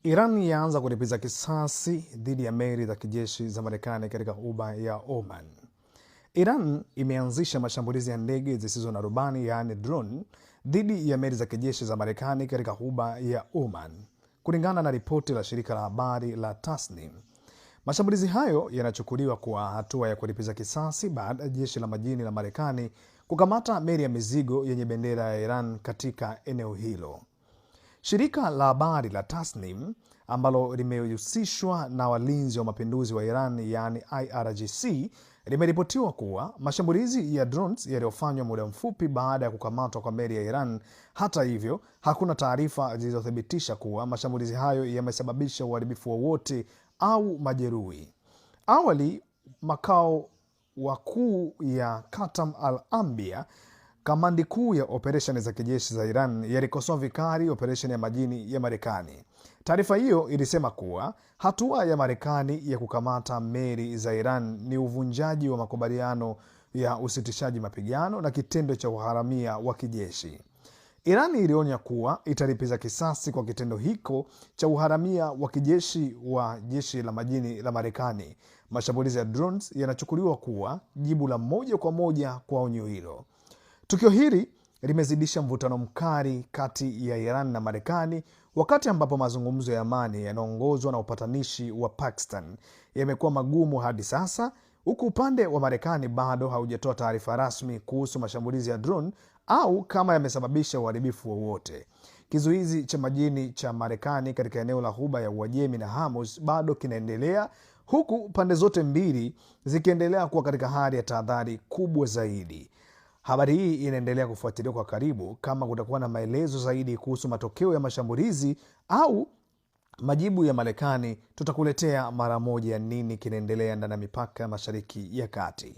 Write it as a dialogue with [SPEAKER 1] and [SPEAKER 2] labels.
[SPEAKER 1] Iran yaanza kulipiza kisasi dhidi ya meli za kijeshi za Marekani katika Ghuba ya Oman. Iran imeanzisha mashambulizi ya ndege zisizo na rubani yaani drone dhidi ya meli za kijeshi za Marekani katika Ghuba ya Oman, kulingana na ripoti la shirika la habari la Tasnim. Mashambulizi hayo yanachukuliwa kuwa hatua ya kulipiza kisasi baada ya jeshi la majini la Marekani kukamata meli ya mizigo yenye bendera ya Iran katika eneo hilo. Shirika la habari la Tasnim ambalo limehusishwa na walinzi wa mapinduzi wa Iran yaani IRGC limeripotiwa kuwa mashambulizi ya drones yaliyofanywa muda mfupi baada ya kukamatwa kwa meli ya Iran. Hata hivyo, hakuna taarifa zilizothibitisha kuwa mashambulizi hayo yamesababisha uharibifu wowote au majeruhi. Awali, makao wakuu ya Qatam al-Anbiya, kamandi kuu ya operesheni za kijeshi za Iran, yalikosoa vikali operesheni ya majini ya Marekani. Taarifa hiyo ilisema kuwa hatua ya Marekani ya kukamata meli za Iran ni uvunjaji wa makubaliano ya usitishaji mapigano na kitendo cha uharamia wa kijeshi. Iran ilionya kuwa italipiza kisasi kwa kitendo hiko cha uharamia wa kijeshi wa jeshi la majini la Marekani. Mashambulizi ya drones yanachukuliwa kuwa jibu la moja kwa moja kwa onyo hilo. Tukio hili limezidisha mvutano mkali kati ya Iran na Marekani, wakati ambapo mazungumzo ya amani yanaongozwa na upatanishi wa Pakistan yamekuwa magumu hadi sasa, huku upande wa Marekani bado haujatoa taarifa rasmi kuhusu mashambulizi ya drone au kama yamesababisha uharibifu wowote. Kizuizi cha majini cha Marekani katika eneo la Ghuba ya Uajemi na Hormuz bado kinaendelea, huku pande zote mbili zikiendelea kuwa katika hali ya tahadhari kubwa zaidi. Habari hii inaendelea kufuatiliwa kwa karibu. Kama kutakuwa na maelezo zaidi kuhusu matokeo ya mashambulizi au majibu ya Marekani, tutakuletea mara moja nini kinaendelea ndani ya mipaka ya Mashariki ya Kati.